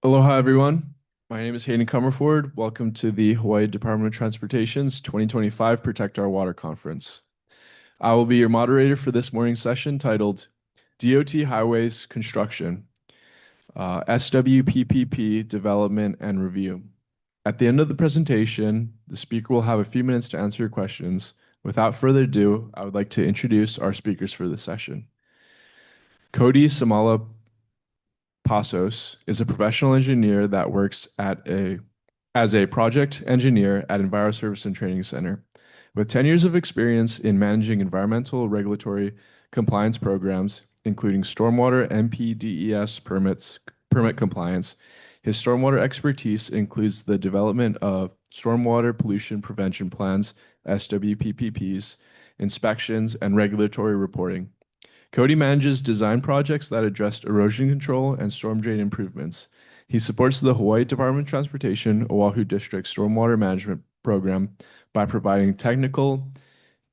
Aloha, everyone. My name is Hayden Comerford. Welcome to the Hawaii Department of Transportation's 2025 Protect Our Water Conference. I will be your moderator for this morning's session titled DOT Highways Construction, SWPPP Development and Review. At the end of the presentation, the speaker will have a few minutes to answer your questions. Without further ado, I would like to introduce our speakers for this session. Codee Samala-Passos is a professional engineer that works as a project engineer at EnviroServices and Training Center. With 10 years of experience in managing environmental regulatory compliance programs, including stormwater NPDES permit compliance, his stormwater expertise includes the development of stormwater pollution prevention plans, SWPPPs, inspections, and regulatory reporting. Codee manages design projects that address erosion control and storm drain improvements. He supports the Hawaii Department of Transportation Oʻahu District Stormwater Management Program by providing technical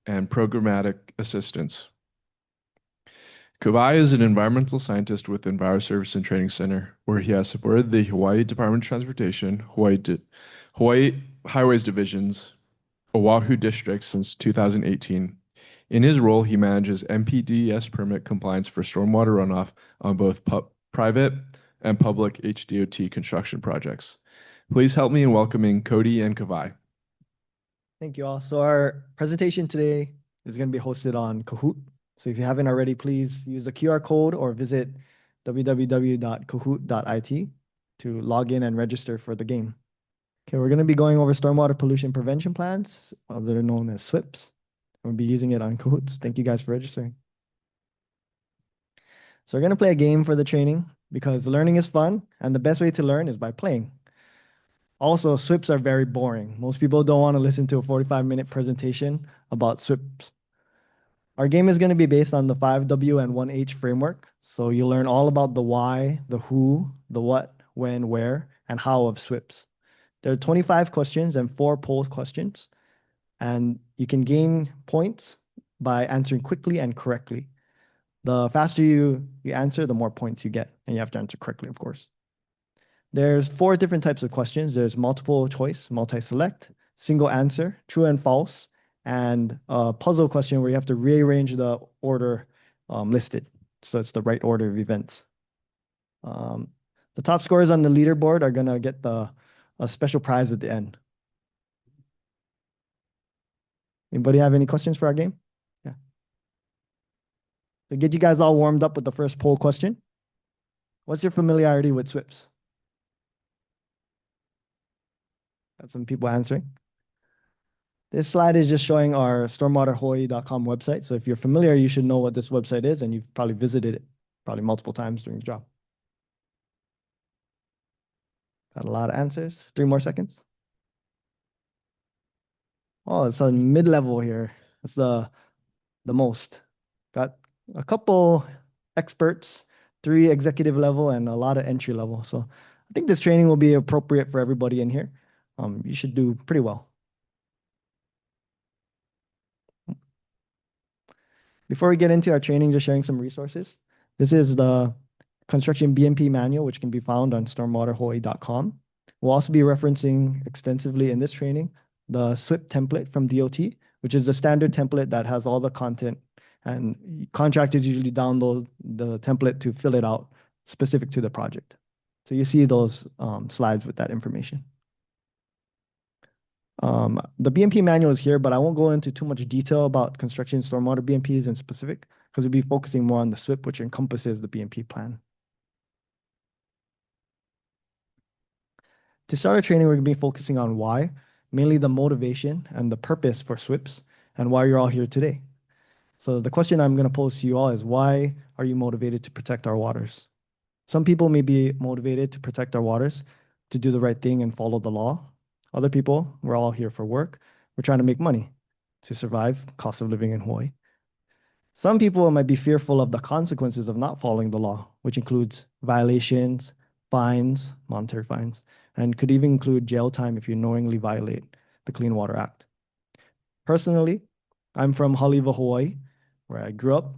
and programmatic assistance. Kawai is an environmental scientist with EnviroServices and Training Center, where he has supported the Hawaii Department of Transportation, Hawaii Highways Division's Oʻahu District since 2018. In his role, he manages NPDES permit compliance for stormwater runoff on both private and public HDOT construction projects. Please help me in welcoming Codee and Kawai. Thank you all. So our presentation today is going to be hosted on Kahoot. So if you haven't already, please use the QR code or visit www.kahoot.it to log in and register for the game. Okay, we're going to be going over stormwater pollution prevention plans, that are known as SWPPs. We'll be using it on Kahoots. Thank you guys for registering. So we're going to play a game for the training because learning is fun, and the best way to learn is by playing. Also, SWPPs are very boring. Most people don't want to listen to a 45-minute presentation about SWPPs. Our game is going to be based on the 5W and 1H framework. So you learn all about the why, the who, the what, when, where, and how of SWPPs. There are 25 questions and 4 poll questions. And you can gain points by answering quickly and correctly. The faster you answer, the more points you get. And you have to answer correctly, of course. There's 4 different types of questions. There's multiple choice, multi-select, single answer, true and false, and a puzzle question where you have to rearrange the order listed. So it's the right order of events. The top scorers on the leaderboard are going to get a special prize at the end. Anybody have any questions for our game? Yeah. To get you guys all warmed up with the first poll question, what's your familiarity with SWPPs? Got some people answering. This slide is just showing our stormwaterhawaii.com website. So if you're familiar, you should know what this website is, and you've probably visited it multiple times during the job. Got a lot of answers. 3 more seconds. Oh, it's a mid-level here. It's the most. Got a couple experts, 3 executive level, and a lot of entry level. So I think this training will be appropriate for everybody in here. You should do pretty well. Before we get into our training, just sharing some resources. This is the construction BMP manual, which can be found on stormwaterhawaii.com. We'll also be referencing extensively in this training the SWPP template from DOT, which is the standard template that has all the content, and contractors usually download the template to fill it out specific to the project. So you see those slides with that information. The BMP manual is here, but I won't go into too much detail about construction stormwater BMPs in specific, because we'll be focusing more on the SWPP, which encompasses the BMP plan. To start our training, we're going to be focusing on why, mainly the motivation and the purpose for SWPPs, and why you're all here today. So the question I'm going to pose to you all is, why are you motivated to protect our waters? Some people may be motivated to protect our waters to do the right thing and follow the law. Other people, we're all here for work. We're trying to make money to survive cost of living in Hawaii. Some people might be fearful of the consequences of not following the law, which includes violations, fines, monetary fines, and could even include jail time if you knowingly violate the Clean Water Act. Personally, I'm from Haleiwa, Hawaii, where I grew up,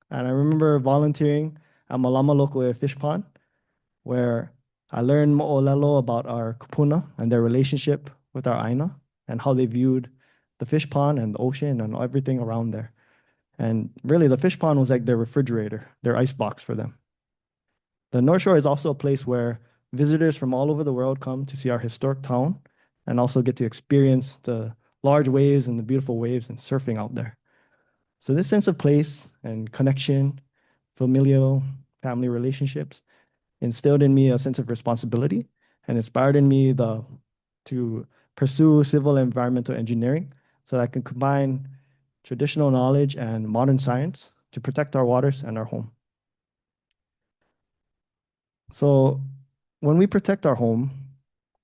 and I remember volunteering at Malama Lokoe Fish Pond, where I learned mo'olelo about our kupuna and their relationship with our aina and how they viewed the fish pond and the ocean and everything around there. And really, the fish pond was like their refrigerator, their ice box for them. The North Shore is also a place where visitors from all over the world come to see our historic town and also get to experience the large waves and the beautiful waves and surfing out there. So this sense of place and connection, familial, family relationships instilled in me a sense of responsibility and inspired in me to pursue civil and environmental engineering so that I can combine traditional knowledge and modern science to protect our waters and our home. So when we protect our home,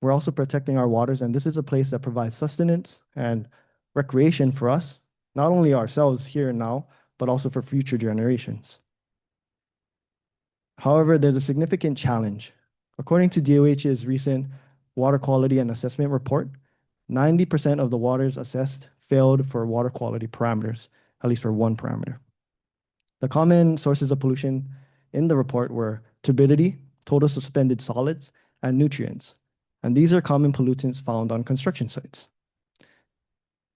we're also protecting our waters, and this is a place that provides sustenance and recreation for us, not only ourselves here and now, but also for future generations. However, there's a significant challenge. According to DOH's recent water quality and assessment report, 90% of the waters assessed failed for water quality parameters, at least for one parameter. The common sources of pollution in the report were turbidity, total suspended solids, and nutrients. And these are common pollutants found on construction sites.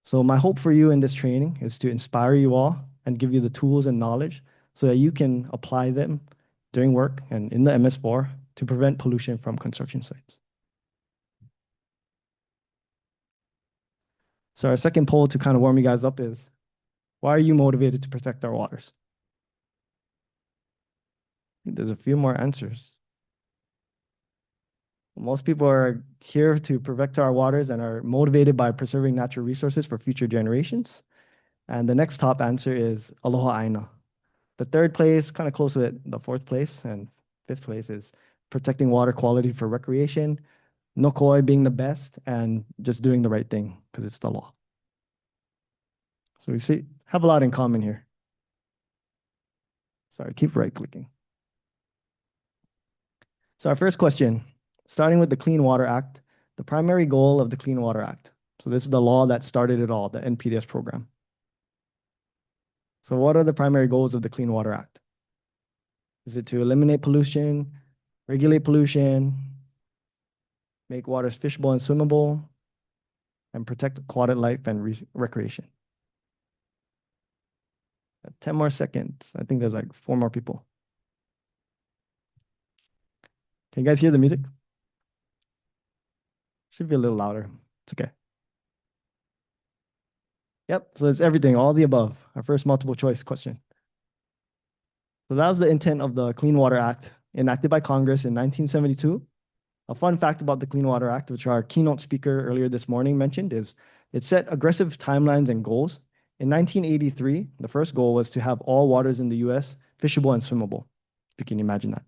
So my hope for you in this training is to inspire you all and give you the tools and knowledge so that you can apply them during work and in the MS4 to prevent pollution from construction sites. So our second poll to kind of warm you guys up is, why are you motivated to protect our waters? There's a few more answers. Most people are here to protect our waters and are motivated by preserving natural resources for future generations. And the next top answer is Aloha Aina. The third place, kind of close to it, the fourth place and fifth place is protecting water quality for recreation, no koi being the best, and just doing the right thing because it's the law. So we have a lot in common here. Sorry, keep right clicking. So our first question, starting with the Clean Water Act, the primary goal of the Clean Water Act. So this is the law that started it all, the NPDES program. So what are the primary goals of the Clean Water Act? Is it to eliminate pollution, regulate pollution, make waters fishable and swimmable, and protect aquatic life and recreation? 10 more seconds. I think there's like 4 more people. Can you guys hear the music? Should be a little louder. It's okay. Yep, so it's everything, all the above. Our first multiple choice question. So that was the intent of the Clean Water Act, enacted by Congress in 1972. A fun fact about the Clean Water Act, which our keynote speaker earlier this morning mentioned, is it set aggressive timelines and goals. In 1983, the first goal was to have all waters in the US fishable and swimmable, if you can imagine that.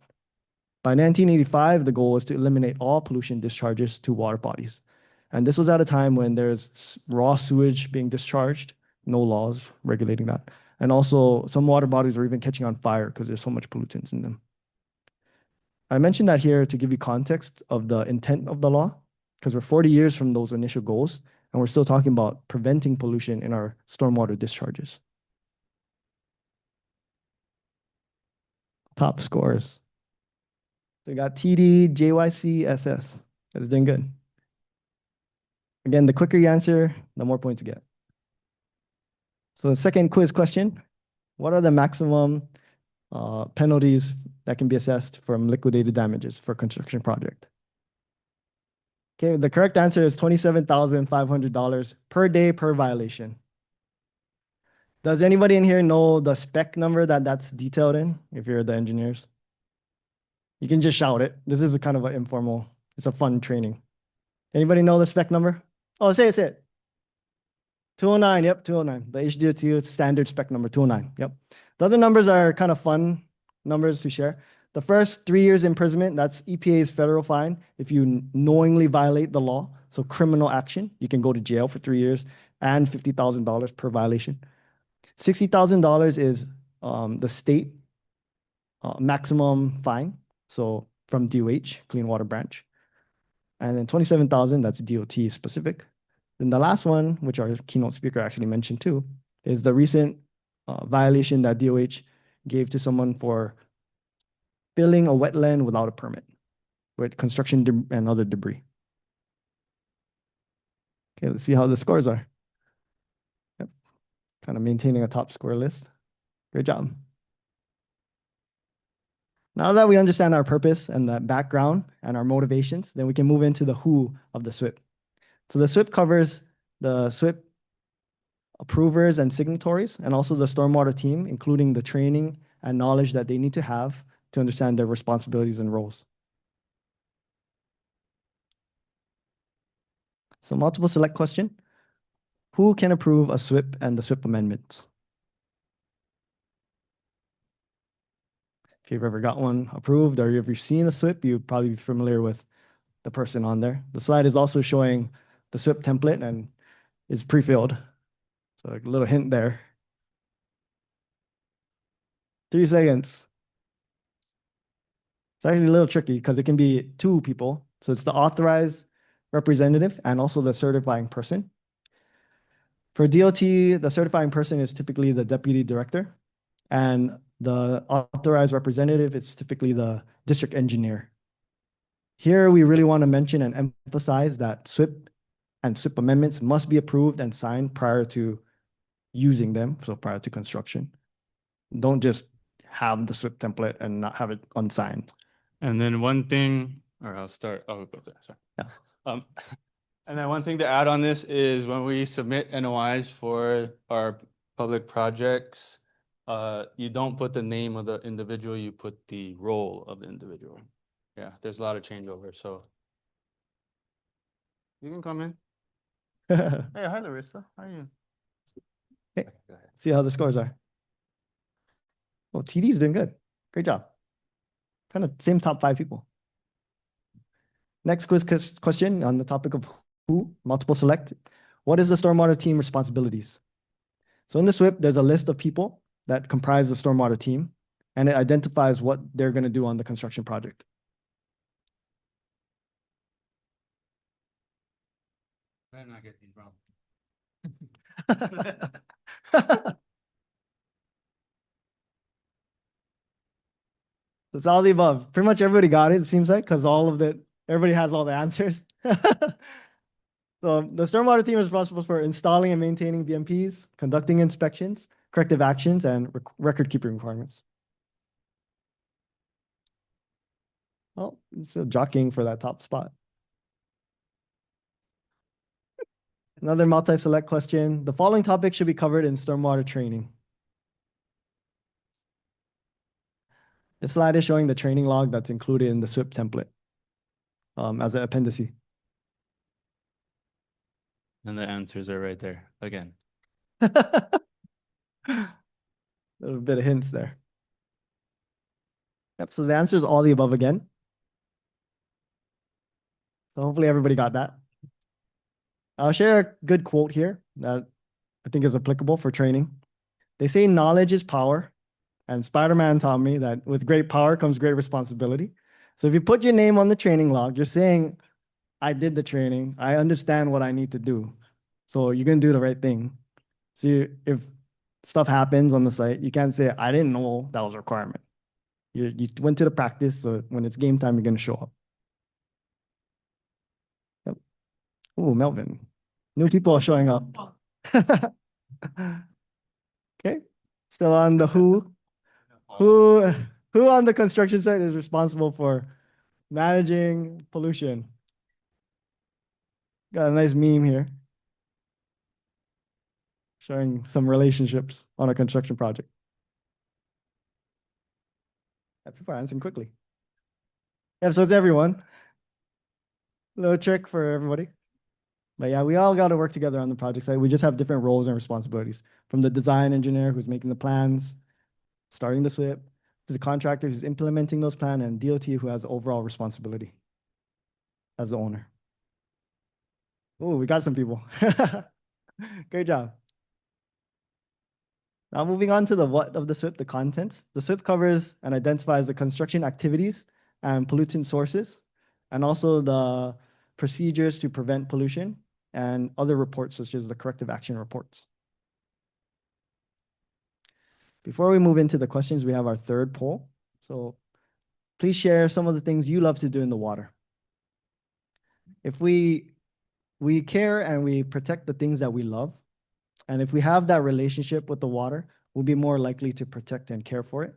By 1985, the goal was to eliminate all pollution discharges to water bodies. And this was at a time when there's raw sewage being discharged, no laws regulating that. And also some water bodies were even catching on fire because there's so much pollutants in them. I mentioned that here to give you context of the intent of the law, because we're 40 years from those initial goals, and we're still talking about preventing pollution in our stormwater discharges. Top scores. We got TD, JYC, SS. That's doing good. Again, the quicker you answer, the more points you get. So the second quiz question, what are the maximum penalties that can be assessed from liquidated damages for a construction project? Okay, the correct answer is $27,500 per day per violation. Does anybody in here know the spec number that's detailed in, if you're the engineers? You can just shout it. This is a kind of an informal, it's a fun training. Anybody know the spec number? Oh, say it. 209, yep, 209. The HDOT standard spec number, 209, yep. The other numbers are kind of fun numbers to share. The first 3 years imprisonment, that's EPA's federal fine if you knowingly violate the law. So criminal action, you can go to jail for 3 years and $50,000 per violation. $60,000 is the state maximum fine. So from DOH, Clean Water Branch. And then 27,000, that's DOT specific. Then the last one, which our keynote speaker actually mentioned too, is the recent violation that DOH gave to someone for filling a wetland without a permit. with construction and other debris. Okay, let's see how the scores are. Yep. Kind of maintaining a top score list. Great job. Now that we understand our purpose and the background and our motivations, then we can move into the who of the SWPPP. So the SWPPP covers the SWPPP approvers and signatories, and also the stormwater team, including the training and knowledge that they need to have to understand their responsibilities and roles. So multiple select question. Who can approve a SWPPP and the SWPPP amendments? If you've ever got one approved or if you've seen a SWPPP, you'd probably be familiar with the person on there. The slide is also showing the SWPPP template and is pre-filled. So a little hint there. 3 seconds. It's actually a little tricky because it can be 2 people. So it's the authorized representative and also the certifying person. For DOT, the certifying person is typically the deputy director, and the authorized representative is typically the district engineer. Here, we really want to mention and emphasize that SWPPP and SWPPP amendments must be approved and signed prior to using them, so prior to construction. Don't just have the SWPPP template and not have it unsigned. And then one thing, or I'll go there, sorry. Yeah. And then one thing to add on this is when we submit NOIs for our public projects, you don't put the name of the individual, you put the role of the individual. Yeah, there's a lot of changeover, so. You can come in. Hey, hi Larissa, how are you? Hey, see how the scores are. Oh, TD's doing good. Great job. Kind of same top 5 people. Next question on the topic of who, multiple select. What is the stormwater team responsibilities? So in the SWPPP, there's a list of people that comprise the stormwater team, and it identifies what they're going to do on the construction project. I'm not getting wrong. It's all the above. Pretty much everybody got it seems like, because everybody has all the answers. So the stormwater team is responsible for installing and maintaining VMPs, conducting inspections, corrective actions, and record keeping requirements. Well, still jockeying for that top spot. Another multi-select question. The following topics should be covered in stormwater training. This slide is showing the training log that's included in the SWPPP template as an appendice. And the answers are right there again. A little bit of hints there. Yep, so the answer is all the above again. So hopefully everybody got that. I'll share a good quote here that I think is applicable for training. They say knowledge is power, and Spider-Man taught me that with great power comes great responsibility. So if you put your name on the training log, you're saying, I did the training, I understand what I need to do. So you're going to do the right thing. So if stuff happens on the site, you can't say, I didn't know that was a requirement. You went to the practice, so when it's game time, you're going to show up. Yep. Oh, Melvin. New people are showing up. Okay. Still on the who. Who on the construction site is responsible for managing pollution? Got a nice meme here showing some relationships on a construction project. People are answering quickly. Yeah, so it's everyone. Little trick for everybody. But yeah, we all got to work together on the project site. We just have different roles and responsibilities. From the design engineer who's making the plans, starting the SWPPP, to the contractor who's implementing those plans, and DOT who has overall responsibility as the owner. Oh, we got some people. Great job. Now moving on to the what of the SWPPP, the contents. The SWPPP covers and identifies the construction activities and pollutant sources, and also the procedures to prevent pollution and other reports such as the corrective action reports. Before we move into the questions, we have our third poll. So please share some of the things you love to do in the water. If we care and we protect the things that we love, and if we have that relationship with the water, we'll be more likely to protect and care for it.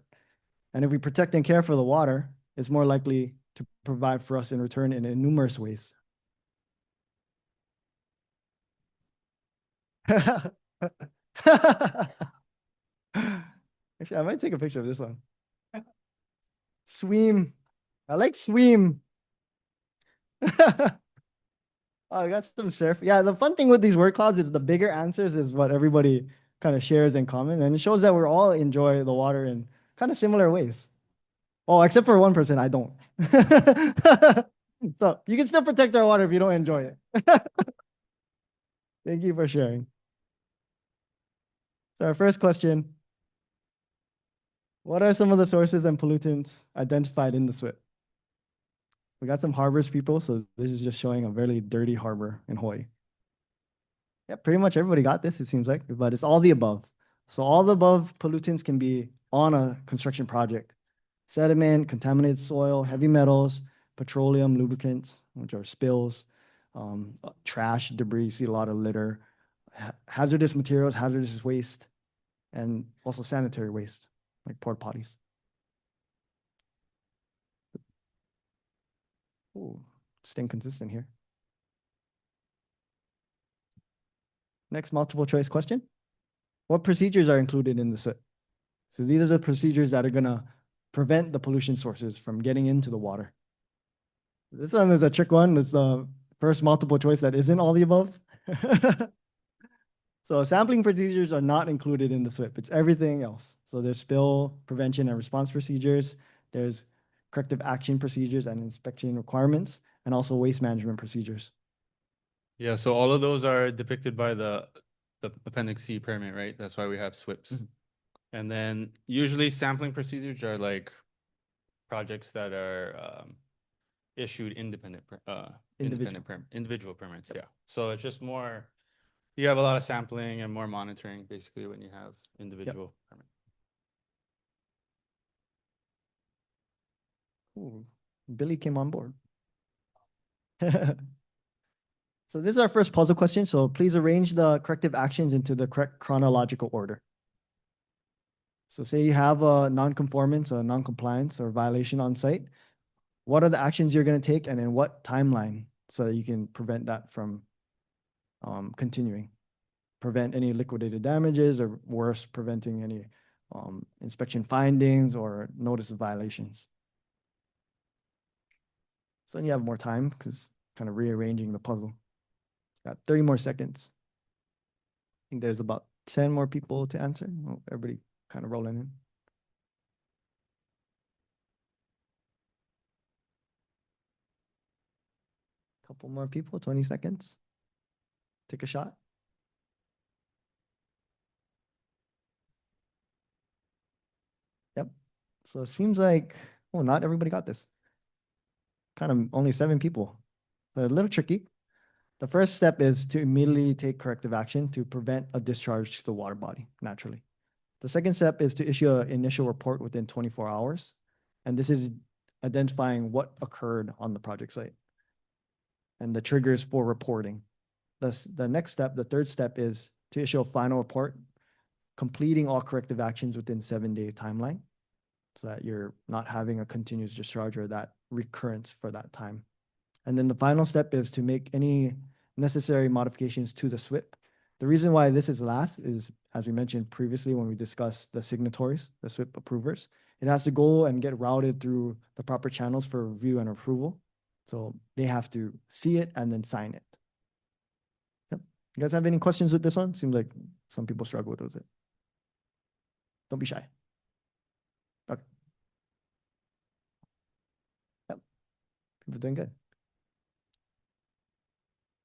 And if we protect and care for the water, it's more likely to provide for us in return in numerous ways. Actually, I might take a picture of this one. Swim. I like swim. Oh, I got some surf. Yeah, the fun thing with these word clouds is the bigger answers is what everybody kind of shares in common. And it shows that we're all enjoy the water in kind of similar ways. Oh, except for one person, I don't. So you can still protect our water if you don't enjoy it. Thank you for sharing. So our first question, what are some of the sources and pollutants identified in the SWPPP? We got some harbors people, so this is just showing a very dirty harbor in Hawaii. Yeah, pretty much everybody got this, it seems like, but it's all the above. So all the above pollutants can be on a construction project. Sediment, contaminated soil, heavy metals, petroleum, lubricants, which are spills, trash, debris, you see a lot of litter, hazardous materials, hazardous waste, and also sanitary waste, like porta potties. Ooh, staying consistent here. Next multiple choice question. What procedures are included in the SWPPP? So these are the procedures that are gonna prevent the pollution sources from getting into the water. This one is a trick one. It's the first multiple choice that isn't all the above. So sampling procedures are not included in the SWPPP. It's everything else. So there's spill prevention and response procedures. There's corrective action procedures and inspection requirements, and also waste management procedures. Yeah, so all of those are depicted by the Appendix C permit, right? That's why we have SWPPPs. Mhm. And then usually sampling procedures are like projects that are issued individual permits. Yeah. So it's just more, you have a lot of sampling and more monitoring basically when you have individual permits. Ooh, Billy came on board. So this is our first puzzle question. So please arrange the corrective actions into the correct chronological order. So say you have a non-conformance, a non-compliance, or violation on site. What are the actions you're going to take, and in what timeline, so that you can prevent that from continuing? Prevent any liquidated damages, or worse, preventing any inspection findings or notice of violations. So you have more time because kind of rearranging the puzzle. Got 30 more seconds. I think there's about 10 more people to answer. Oh, everybody kind of rolling in. Couple more people, 20 seconds. Take a shot. Yep. So it seems like, oh, not everybody got this. Kind of only 7 people. So a little tricky. The first step is to immediately take corrective action to prevent a discharge to the water body naturally. The second step is to issue an initial report within 24 hours. And this is identifying what occurred on the project site and the triggers for reporting. The next step, the third step, is to issue a final report, completing all corrective actions within 7-day timeline, so that you're not having a continuous discharge or that recurrence for that time. And then the final step is to make any necessary modifications to the SWPPP. The reason why this is last is, as we mentioned previously when we discussed the signatories, the SWPPP approvers, it has to go and get routed through the proper channels for review and approval. So they have to see it and then sign it. Yep. You guys have any questions with this one? Seems like some people struggle with it. Don't be shy. Okay. Yep. People doing good.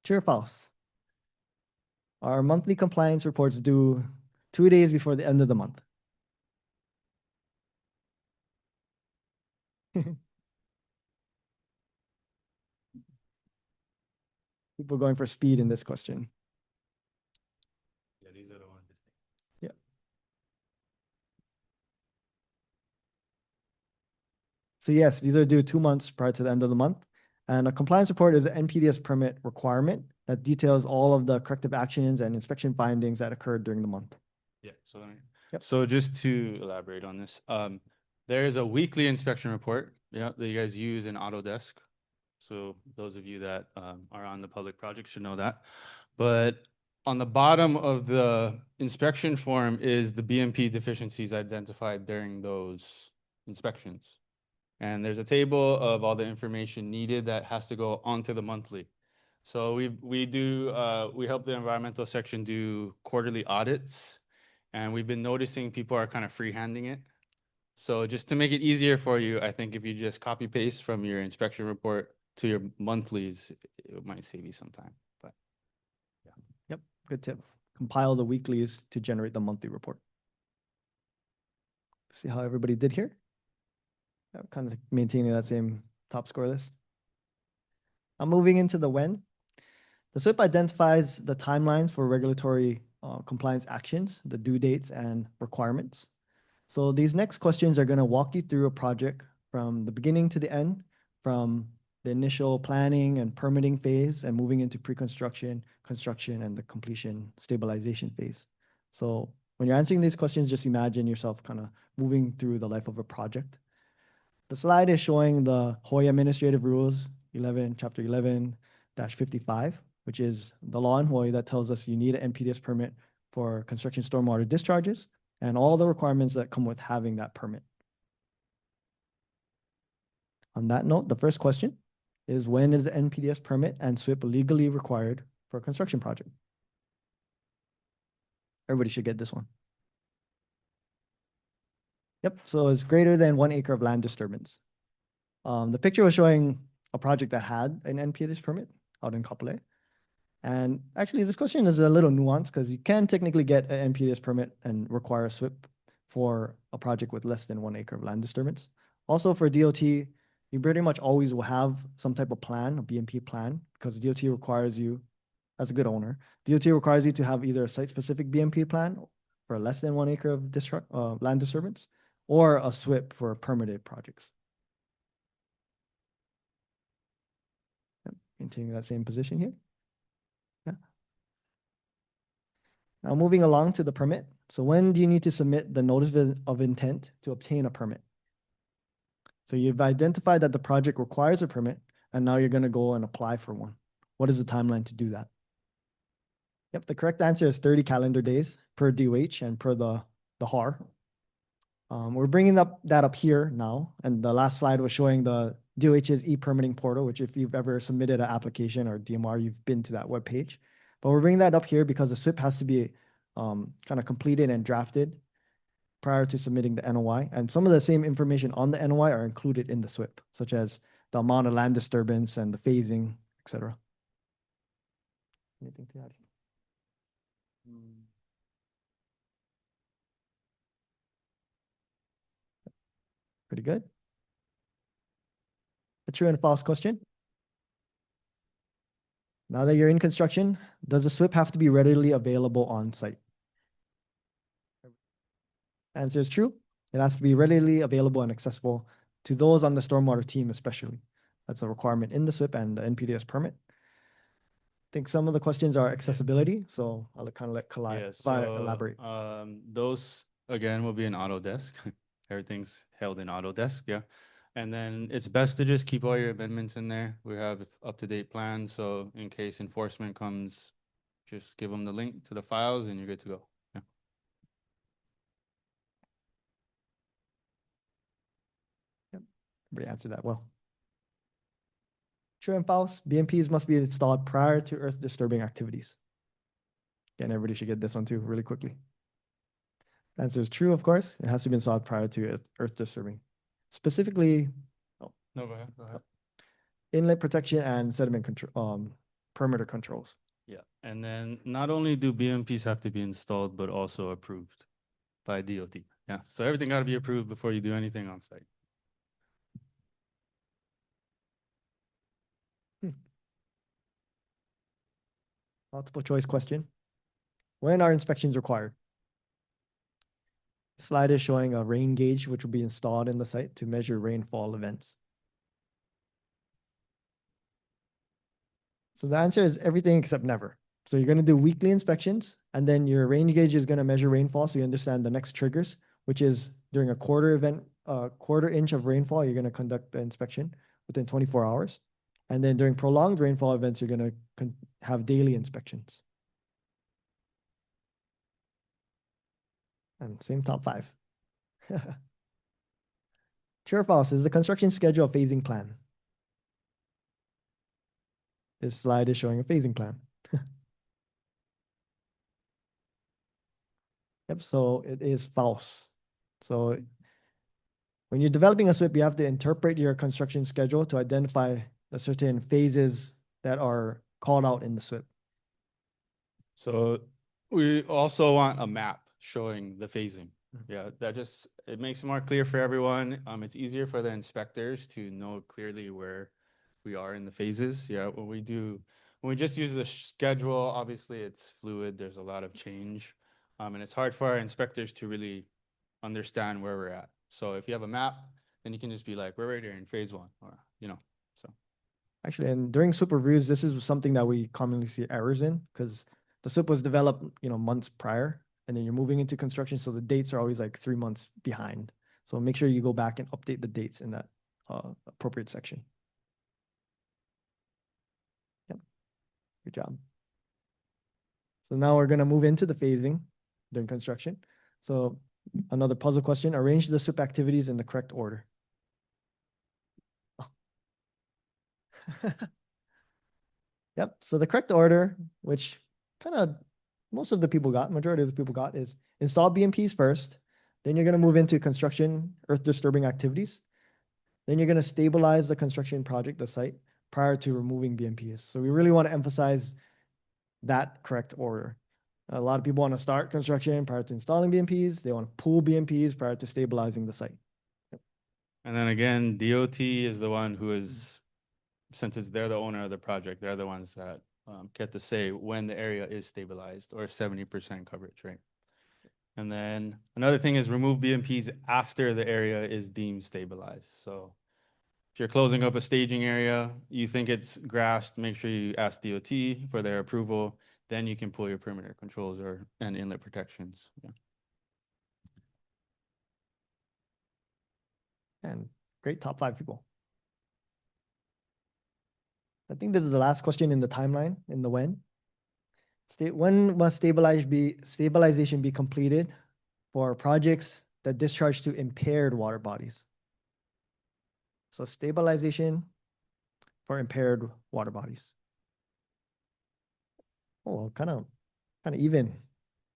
True or false? Our monthly compliance reports due 2 days before the end of the month. People going for speed in this question. Yeah, these are the ones. Yeah. So yes, these are due 2 months prior to the end of the month. And a compliance report is an NPDES permit requirement that details all of the corrective actions and inspection findings that occurred during the month. Yeah, so Yep. so just to elaborate on this, there is a weekly inspection report, yeah, that you guys use in Autodesk. So those of you that are on the public project should know that. But on the bottom of the inspection form is the BMP deficiencies identified during those inspections. And there's a table of all the information needed that has to go onto the monthly. So we help the environmental section do quarterly audits, and we've been noticing people are kind of freehanding it. So just to make it easier for you, I think if you just copy paste from your inspection report to your monthlies, it might save you some time. But Yep, good tip. Compile the weeklies to generate the monthly report. See how everybody did here? Yeah, kind of maintaining that same top score list. I'm moving into the when. The SWPPP identifies the timelines for regulatory compliance actions, the due dates and requirements. So these next questions are going to walk you through a project from the beginning to the end, from the initial planning and permitting phase and moving into pre-construction, construction, and the completion stabilization phase. So when you're answering these questions, just imagine yourself kind of moving through the life of a project. The slide is showing the Hawaii Administrative Rules 11, Chapter 11-55, which is the law in Hawaii that tells us you need an NPDES permit for construction stormwater discharges and all the requirements that come with having that permit. On that note, the first question is, when is the NPDES permit and SWPPP legally required for a construction project? Everybody should get this one. Yep, so it's greater than 1 acre of land disturbance. The picture was showing a project that had an NPDES permit out in Kapolei. And actually, this question is a little nuanced because you can technically get an NPDES permit and require a SWPPP for a project with less than 1 acre of land disturbance. Also for DOT, you pretty much always will have some type of plan, a BMP plan, because DOT requires you, as a good owner, DOT requires you to have either a site-specific BMP plan for less than 1 acre of land disturbance, or a SWPPP for permitted projects. Yep, maintaining that same position here. Yeah. Now moving along to the permit. So when do you need to submit the notice of intent to obtain a permit? So you've identified that the project requires a permit, and now you're going to go and apply for one. What is the timeline to do that? Yep, the correct answer is 30 calendar days per DOH and per the HAR. We're bringing that up here now, and the last slide was showing the DOH's e-permitting portal, which if you've ever submitted an application or DMR, you've been to that web page. But we're bringing that up here because the SWPPP has to be kind of completed and drafted prior to submitting the NOI. And some of the same information on the NOI are included in the SWPPP, such as the amount of land disturbance and the phasing, etc. Anything to add? Pretty good. A true and false question. Now that you're in construction, does the SWPPP have to be readily available on site? Answer is true. It has to be readily available and accessible to those on the stormwater team, especially. That's a requirement in the SWPPP and the NPDES permit. I think some of the questions are accessibility, so I'll kind of let Kawai elaborate. Those, again, will be in Autodesk. Everything's held in Autodesk, yeah. And then it's best to just keep all your amendments in there. We have up-to-date plans, so in case enforcement comes, just give them the link to the files and you're good to go. Yeah. Yep, everybody answered that well. True and false, BMPs must be installed prior to earth disturbing activities. Again, everybody should get this one too really quickly. The answer is true, of course. It has to be installed prior to earth disturbing. Specifically, No, go ahead. Inlet protection and sediment control, perimeter controls. Yeah, and then not only do BMPs have to be installed, but also approved by DOT. Yeah, so everything got to be approved before you do anything on site. Multiple choice question. When are inspections required? Slide is showing a rain gauge, which will be installed in the site to measure rainfall events. So the answer is everything except never. So you're going to do weekly inspections, and then your rain gauge is going to measure rainfall, so you understand the next triggers, which is during a quarter inch of rainfall, you're going to conduct the inspection within 24 hours. And then during prolonged rainfall events, you're going to have daily inspections. And same top 5. True or false? Is the construction schedule a phasing plan? This slide is showing a phasing plan. Yep, so it is false. So when you're developing a SWPPP, you have to interpret your construction schedule to identify the certain phases that are called out in the SWPPP. So we also want a map showing the phasing. Yeah, it makes it more clear for everyone. It's easier for the inspectors to know clearly where we are in the phases. Yeah, when we just use the schedule, obviously it's fluid. There's a lot of change. And it's hard for our inspectors to really understand where we're at. So if you have a map, then you can just be like, we're right here in phase 1, or, so. Actually, and during SWPPP reviews, this is something that we commonly see errors in, because the SWPPP was developed, months prior, and then you're moving into construction, so the dates are always like 3 months behind. So make sure you go back and update the dates in that appropriate section. Yep, good job. So now we're going to move into the phasing during construction. So another puzzle question: arrange the SWPPP activities in the correct order. Yep, so the correct order, which kind of majority of the people got, is install BMPs first. Then you're going to move into construction, earth disturbing activities. Then you're going to stabilize the construction project, the site, prior to removing BMPs. So we really want to emphasize that correct order. A lot of people want to start construction prior to installing BMPs. They want to pull BMPs prior to stabilizing the site. And then again, DOT is the one who is, since they're the owner of the project, they're the ones that get to say when the area is stabilized, or 70% coverage, right? And then another thing is remove BMPs after the area is deemed stabilized. So if you're closing up a staging area, you think it's grassed, make sure you ask DOT for their approval. Then you can pull your perimeter controls and inlet protections. Yeah. And great, top 5 people. I think this is the last question in the timeline, in the when. When must stabilization be completed for projects that discharge to impaired water bodies? So stabilization for impaired water bodies. Oh, kind of even.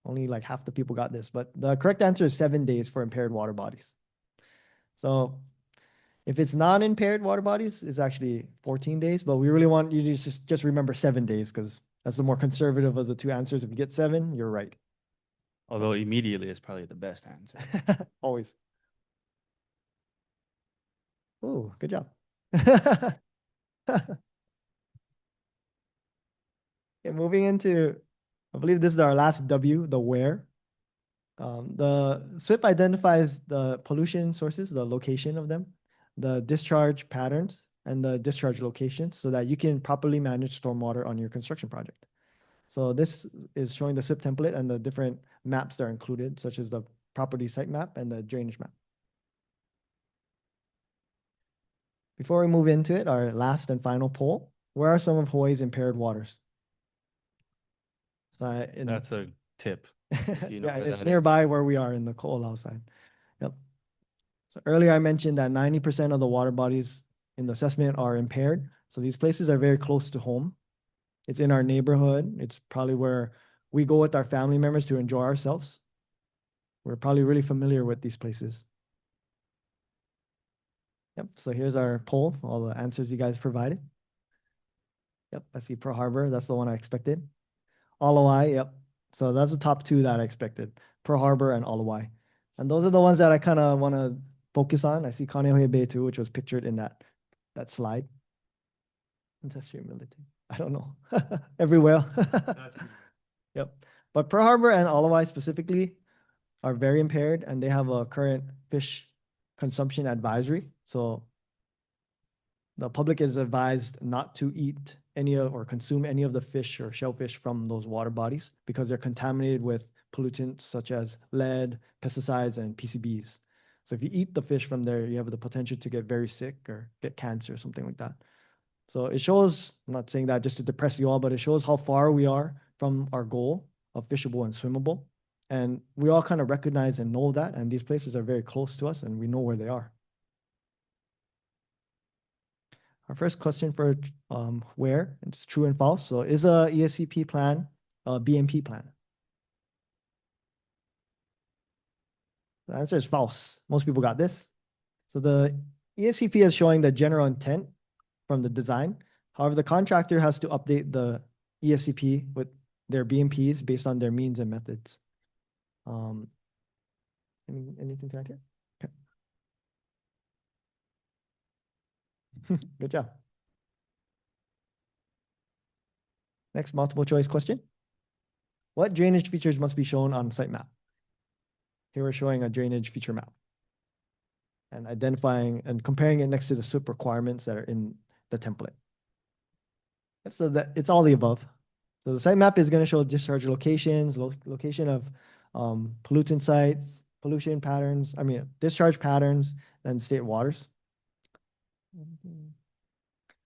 Only like half the people got this, but the correct answer is 7 days for impaired water bodies. So if it's non-impaired water bodies, it's actually 14 days, but we really want you to just remember 7 days, because that's the more conservative of the 2 answers. If you get 7, you're right. Although immediately is probably the best answer. Always. Oh, good job. Okay, moving into, I believe this is our last W, the where. The SWPPP identifies the pollution sources, the location of them, the discharge patterns, and the discharge locations, so that you can properly manage stormwater on your construction project. So this is showing the SWPPP template and the different maps that are included, such as the property site map and the drainage map. Before we move into it, our last and final poll: where are some of Hawaii's impaired waters? So That's a tip. You know yeah, where it's that nearby is. where we are in the Oʻahu side. Yep. So earlier I mentioned that 90% of the water bodies in the assessment are impaired. So these places are very close to home. It's in our neighborhood. It's probably where we go with our family members to enjoy ourselves. We're probably really familiar with these places. Yep, so here's our poll, all the answers you guys provided. Yep, I see Pearl Harbor. That's the one I expected. Oʻahu, yep. So that's the top 2 that I expected: Pearl Harbor and Oʻahu. And those are the ones that I kind of want to focus on. I see Kaneohe Bay too, which was pictured in that slide. Test humility. I don't know. Everywhere. Yep. But Pearl Harbor and Oʻahu specifically, are very impaired and they have a current fish consumption advisory. So the public is advised not to eat any of or consume any of the fish or shellfish from those water bodies because they're contaminated with pollutants such as lead, pesticides, and PCBs. So if you eat the fish from there, you have the potential to get very sick or get cancer or something like that. So it shows, I'm not saying that just to depress you all, but it shows how far we are from our goal of fishable and swimmable. And we all kind of recognize and know that, and these places are very close to us and we know where they are. Our first question for where, it's true and false. So is a ESCP plan a BMP plan? The answer is false. Most people got this. So the ESCP is showing the general intent from the design. However, the contractor has to update the ESCP with their BMPs based on their means and methods. Anything to add here? Okay. Good job. Next multiple choice question. What drainage features must be shown on site map? Here we're showing a drainage feature map and identifying and comparing it next to the SWPPP requirements that are in the template. So that it's all the above. So the site map is going to show discharge locations, location of pollutant sites, pollution patterns, discharge patterns, and state waters.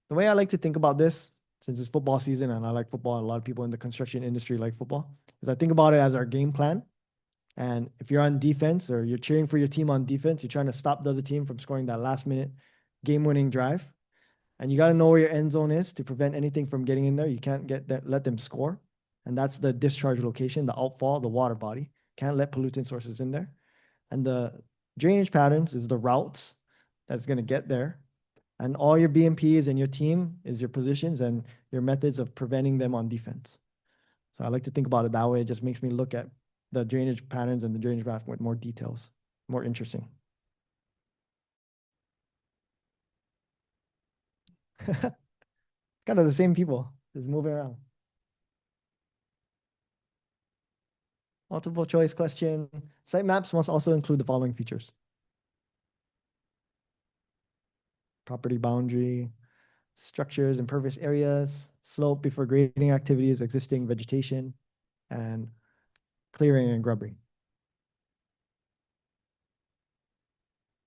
The way I like to think about this, since it's football season and I like football, a lot of people in the construction industry like football, is I think about it as our game plan. And if you're on defense or you're cheering for your team on defense, you're trying to stop the other team from scoring that last minute game-winning drive. And you got to know where your end zone is to prevent anything from getting in there. You can't let them score. And that's the discharge location, the outfall, the water body. Can't let pollutant sources in there. And the drainage patterns is the routes that's going to get there. And all your BMPs and your team is your positions and your methods of preventing them on defense. So I like to think about it that way. It just makes me look at the drainage patterns and the drainage graph with more details, more interesting. Kind of the same people, just moving around. Multiple choice question. Site maps must also include the following features: property boundary, structures, impervious areas, slope before grading activities, existing vegetation, and clearing and grubbing.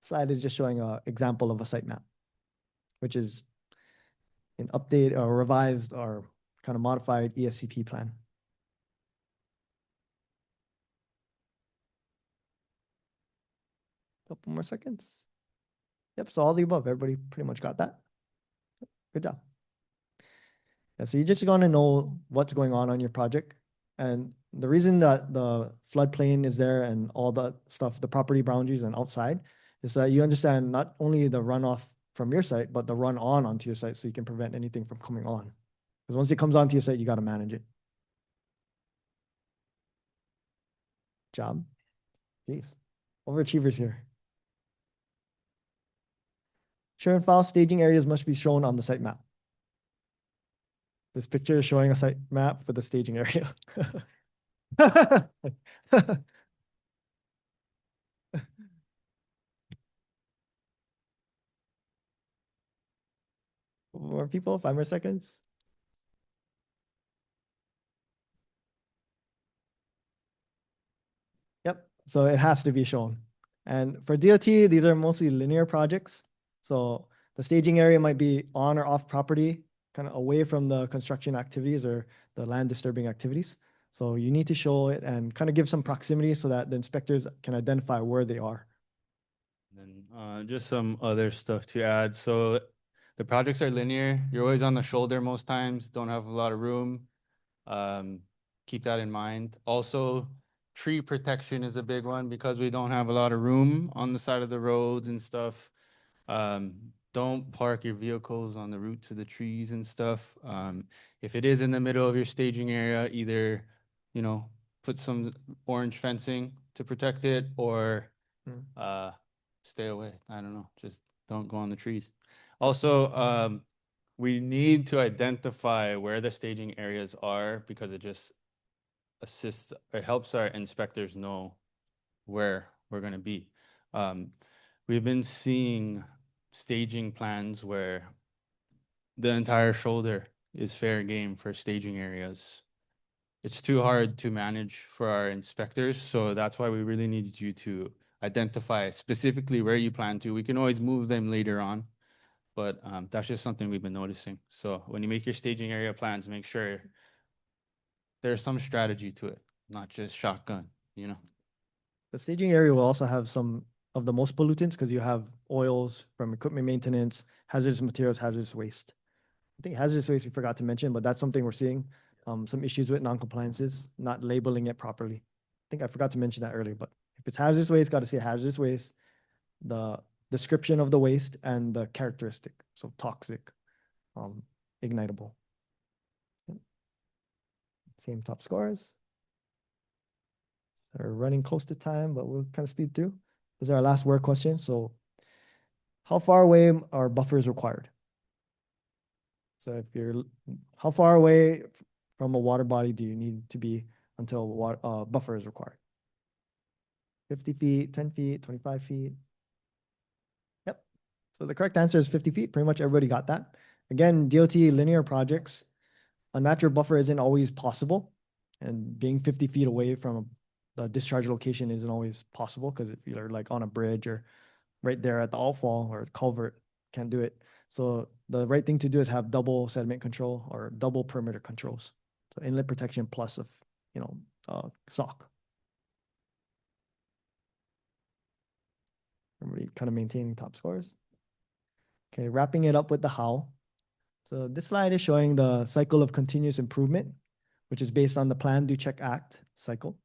Slide is just showing an example of a site map, which is an update or revised or kind of modified ESCP plan. Couple more seconds. Yep, so all the above, everybody pretty much got that. Good job. Yeah, so you're just going to know what's going on your project. And the reason that the floodplain is there and all the stuff, the property boundaries and outside, is that you understand not only the runoff from your site, but the run on onto your site so you can prevent anything from coming on. Because once it comes onto your site, you got to manage it. Job. Jeez. Overachievers here. Sure and false staging areas must be shown on the site map. This picture is showing a site map for the staging area. More people, 5 more seconds. Yep, so it has to be shown. And for DOT, these are mostly linear projects. So the staging area might be on or off property, kind of away from the construction activities or the land disturbing activities. So you need to show it and kind of give some proximity so that the inspectors can identify where they are. And then just some other stuff to add. So the projects are linear. You're always on the shoulder most times, don't have a lot of room. Keep that in mind. Also, tree protection is a big one because we don't have a lot of room on the side of the roads and stuff. Don't park your vehicles on the route to the trees and stuff. If it is in the middle of your staging area, either, put some orange fencing to protect it or stay away. I don't know, just don't go on the trees. Also, we need to identify where the staging areas are because it just assists or helps our inspectors know where we're going to be. We've been seeing staging plans where the entire shoulder is fair game for staging areas. It's too hard to manage for our inspectors, so that's why we really need you to identify specifically where you plan to. We can always move them later on, but that's just something we've been noticing. So when you make your staging area plans, make sure there's some strategy to it, not just shotgun, you know? The staging area will also have some of the most pollutants because you have oils from equipment maintenance, hazardous materials, hazardous waste. I think hazardous waste we forgot to mention, but that's something we're seeing. Some issues with non-compliances, not labeling it properly. I think I forgot to mention that earlier, but if it's hazardous waste, got to say hazardous waste, the description of the waste, and the characteristic. So toxic, ignitable. Same top scores. So we're running close to time, but we'll kind of speed through. This is our last word question. So how far away are buffers required? So if you're, how far away from a water body do you need to be until water, buffer is required? 50 feet, 10 feet, 25 feet? Yep. So the correct answer is 50 feet. Pretty much everybody got that. Again, DOT linear projects, a natural buffer isn't always possible. And being 50 feet away from the discharge location isn't always possible because if you're like on a bridge or right there at the outfall or culvert, can't do it. So the right thing to do is have double sediment control or double perimeter controls. So inlet protection plus of, sock. Everybody kind of maintaining top scores. Okay, wrapping it up with the how. So this slide is showing the cycle of continuous improvement, which is based on the Plan, Do, Check, Act cycle.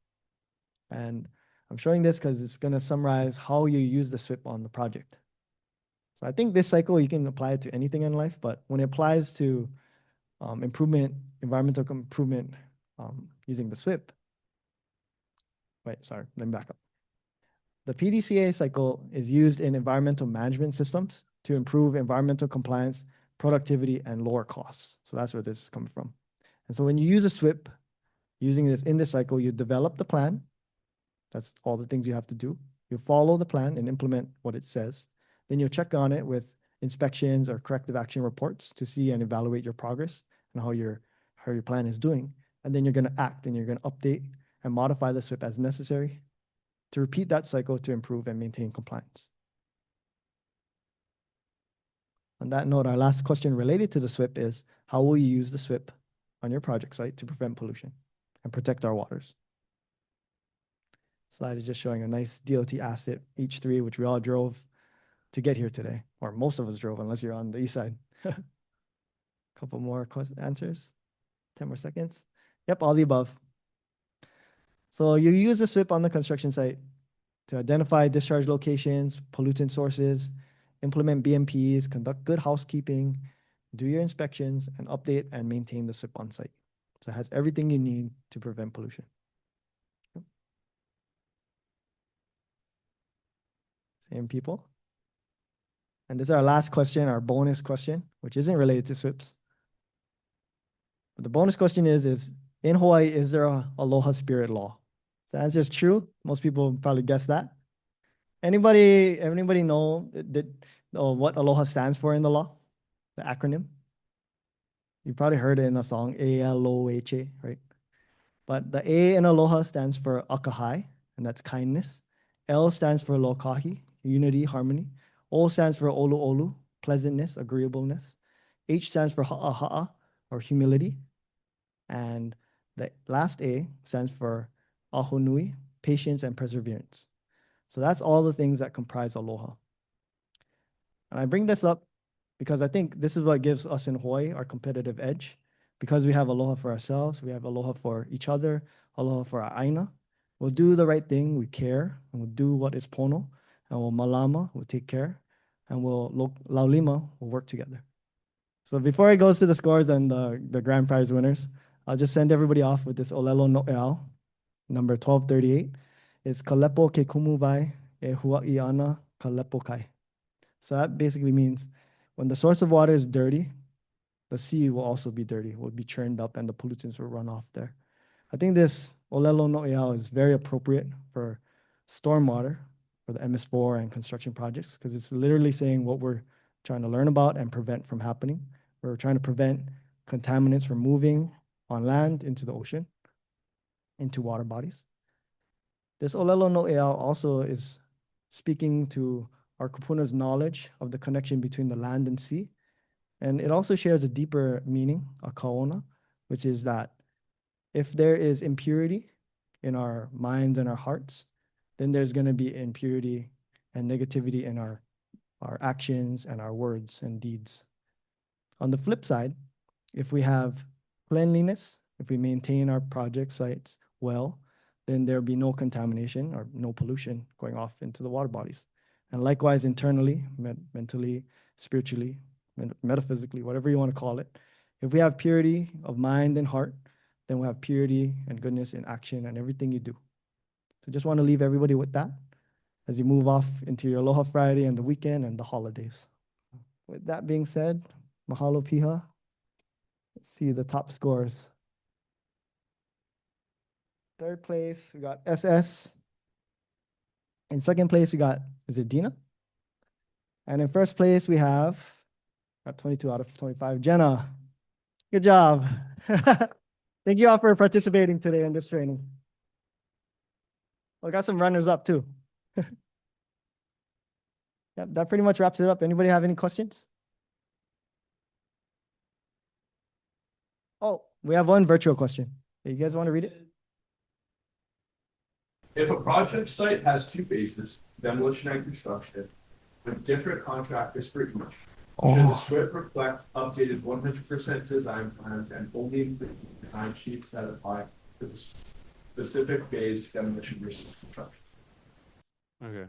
And I'm showing this because it's going to summarize how you use the SWPPP on the project. So I think this cycle, you can apply it to anything in life, but when it applies to environmental improvement using the SWPPP, let me back up. The PDCA cycle is used in environmental management systems to improve environmental compliance, productivity, and lower costs. So that's where this is coming from. And so when you use a SWPPP, using this in this cycle, you develop the plan. That's all the things you have to do. You follow the plan and implement what it says. Then you'll check on it with inspections or corrective action reports to see and evaluate your progress and how your plan is doing. And then you're going to act and you're going to update and modify the SWPPP as necessary to repeat that cycle to improve and maintain compliance. On that note, our last question related to the SWPPP is, how will you use the SWPPP on your project site to prevent pollution and protect our waters? Slide is just showing a nice DOT asset, H3, which we all drove to get here today, or most of us drove, unless you're on the east side. Couple more answers, 10 more seconds. Yep, all the above. So you use the SWPPP on the construction site to identify discharge locations, pollutant sources, implement BMPs, conduct good housekeeping, do your inspections, and update and maintain the SWPPP on site. So it has everything you need to prevent pollution. Same people. And this is our last question, our bonus question, which isn't related to SWPPPs. But the bonus question is in Hawaii, is there a Aloha Spirit law? The answer is true. Most people probably guess that. Anybody know what Aloha stands for in the law? The acronym? You probably heard it in a song, A-L-O-H-A, right? But the A in Aloha stands for akahai, and that's kindness. L stands for lokahi, unity, harmony. O stands for olu-olu, pleasantness, agreeableness. H stands for ha'a-ha'a, or humility. And the last A stands for ahonui, patience and perseverance. So that's all the things that comprise aloha. And I bring this up because I think this is what gives us in Hawaii our competitive edge. Because we have aloha for ourselves, we have aloha for each other, aloha for our aina. We'll do the right thing, we care, and we'll do what is pono, and we'll malama, we'll take care, and laulima, we'll work together. So before it goes to the scores and the grand prize winners, I'll just send everybody off with this Olelo No'eau, number 1238. It's Kalepo ke kumuvai e hua'i ana kalepo kai. So that basically means when the source of water is dirty, the sea will also be dirty, will be churned up, and the pollutants will run off there. I think this Olelo No'eau is very appropriate for stormwater for the MS4 and construction projects, because it's literally saying what we're trying to learn about and prevent from happening. We're trying to prevent contaminants from moving on land into the ocean, into water bodies. This Olelo no Eau also is speaking to our kupuna's knowledge of the connection between the land and sea. And it also shares a deeper meaning, a kaona, which is that if there is impurity in our minds and our hearts, then there's going to be impurity and negativity in our actions and our words and deeds. On the flip side, if we have cleanliness, if we maintain our project sites well, then there'll be no contamination or no pollution going off into the water bodies. And likewise, internally, mentally, spiritually, metaphysically, whatever you want to call it, if we have purity of mind and heart, then we'll have purity and goodness in action and everything you do. So just want to leave everybody with that as you move off into your Aloha Friday and the weekend and the holidays. With that being said, mahalo piha. Let's see the top scores. Third place, we got SS. In second place, we got, is it Dina? And in first place, we have, got 22 out of 25, Jenna. Good job. Thank you all for participating today in this training. We got some runners up too. Yep, that pretty much wraps it up. Anybody have any questions? Oh, we have one virtual question. You guys want to read it? If a project site has two phases, demolition and construction, with different contractors for each, should the SWPPP reflect updated 100% design plans and only include design sheets that apply to the specific phase demolition versus construction? Okay.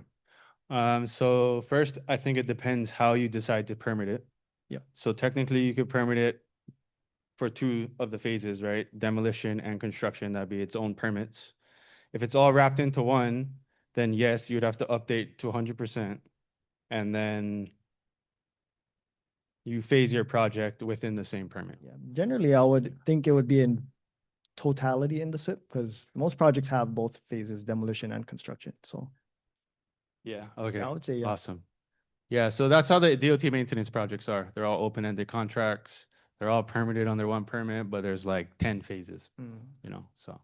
So first, I think it depends how you decide to permit it. Yep. So technically, you could permit it for two of the phases, right? Demolition and construction, that'd be its own permits. If it's all wrapped into one, then yes, you'd have to update to 100%. And then you phase your project within the same permit. Yeah, generally, I would think it would be in totality in the SWPPP because most projects have both phases, demolition and construction. So Yeah, okay. I would say yes. Awesome. Yeah, so that's how the DOT maintenance projects are. They're all open-ended contracts. They're all permitted under one permit, but there's like 10 phases, you know, so.